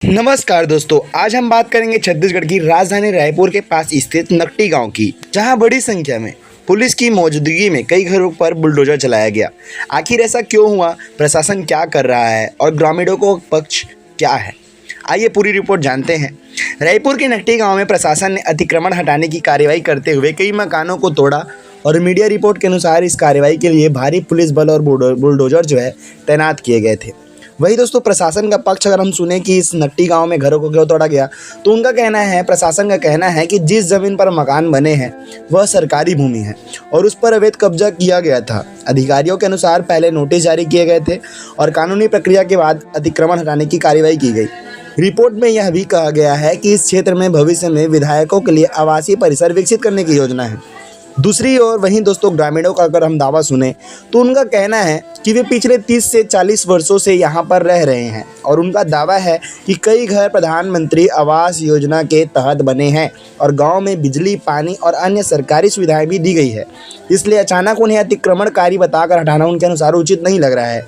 नमस्कार दोस्तों, आज हम बात करेंगे छत्तीसगढ़ की राजधानी रायपुर के पास स्थित नकटी गांव की, जहां बड़ी संख्या में पुलिस की मौजूदगी में कई घरों पर बुलडोजर चलाया गया। आखिर ऐसा क्यों हुआ, प्रशासन क्या कर रहा है और ग्रामीणों को पक्ष क्या है, आइए पूरी रिपोर्ट जानते हैं। रायपुर के नकटी गांव में प्रशासन ने अतिक्रमण हटाने की कार्रवाई करते हुए कई मकानों को तोड़ा और मीडिया रिपोर्ट के अनुसार इस कार्रवाई के लिए भारी पुलिस बल और बुलडोजर तैनात किए गए थे। वही दोस्तों, प्रशासन का पक्ष अगर हम सुने कि इस नकटी गांव में घरों को क्यों तोड़ा गया, तो उनका कहना है, प्रशासन का कहना है कि जिस जमीन पर मकान बने हैं वह सरकारी भूमि है और उस पर अवैध कब्जा किया गया था। अधिकारियों के अनुसार पहले नोटिस जारी किए गए थे और कानूनी प्रक्रिया के बाद अतिक्रमण हटाने की कार्रवाई की गई। रिपोर्ट में यह भी कहा गया है कि इस क्षेत्र में भविष्य में विधायकों के लिए आवासीय परिसर विकसित करने की योजना है। दूसरी ओर वहीं दोस्तों, ग्रामीणों का अगर हम दावा सुने तो उनका कहना है कि वे पिछले 30 से 40 वर्षों से यहाँ पर रह रहे हैं और उनका दावा है कि कई घर प्रधानमंत्री आवास योजना के तहत बने हैं और गांव में बिजली, पानी और अन्य सरकारी सुविधाएं भी दी गई है। इसलिए अचानक उन्हें अतिक्रमणकारी बताकर हटाना उनके अनुसार उचित नहीं लग रहा है।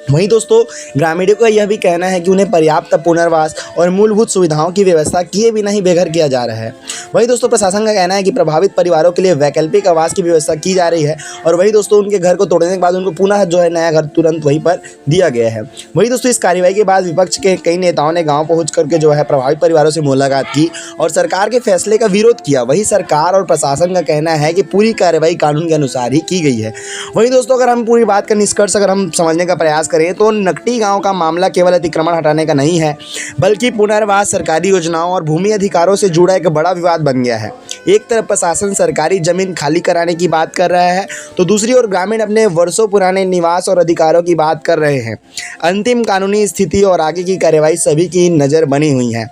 वहीं दोस्तों, ग्रामीणों का यह भी कहना है कि उन्हें पर्याप्त पुनर्वास और मूलभूत सुविधाओं की व्यवस्था किए बिना ही बेघर किया जा रहा है। वहीं दोस्तों, प्रशासन का कहना है कि प्रभावित परिवारों के लिए वैकल्पिक आवास की व्यवस्था की जा रही है और वही दोस्तों, उनके घर को तोड़ने के बाद उनको पुनः नया घर तुरंत वहीं पर दिया गया है। वही दोस्तों, इस कार्रवाई के बाद विपक्ष के कई नेताओं ने गाँव पहुँच करके प्रभावित परिवारों से मुलाकात की और सरकार के फैसले का विरोध किया। वही सरकार और प्रशासन का कहना है कि पूरी कार्रवाई कानून के अनुसार ही की गई है। वही दोस्तों, अगर हम पूरी बात का निष्कर्ष अगर हम समझने का प्रयास करें तो नकटी गांव का मामला केवल अतिक्रमण हटाने का नहीं है, बल्कि पुनर्वास, सरकारी योजनाओं और भूमि अधिकारों से जुड़ा एक बड़ा विवाद बन गया है। एक तरफ प्रशासन सरकारी जमीन खाली कराने की बात कर रहा है, तो दूसरी ओर ग्रामीण अपने वर्षों पुराने निवास और अधिकारों की बात कर रहे हैं। अंतिम कानूनी स्थिति और आगे की कार्रवाई सभी की नज़र बनी हुई है।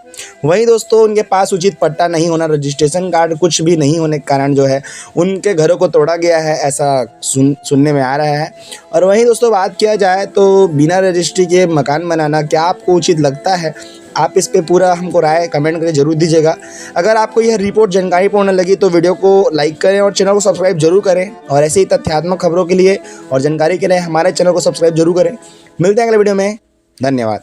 वहीं दोस्तों, उनके पास उचित पट्टा नहीं होना, रजिस्ट्रेशन कार्ड कुछ भी नहीं होने के कारण उनके घरों को तोड़ा गया है, ऐसा सुनने में आ रहा है। और वहीं दोस्तों, बात किया जाए तो बिना रजिस्ट्री के मकान बनाना क्या आपको उचित लगता है? आप इस पे पूरा हमको राय कमेंट करके जरूर दीजिएगा। अगर आपको यह रिपोर्ट जानकारीपूर्ण लगी तो वीडियो को लाइक करें और चैनल को सब्सक्राइब जरूर करें और ऐसे ही तथ्यात्मक खबरों के लिए और जानकारी के लिए हमारे चैनल को सब्सक्राइब जरूर करें। मिलते हैं अगले वीडियो में। धन्यवाद।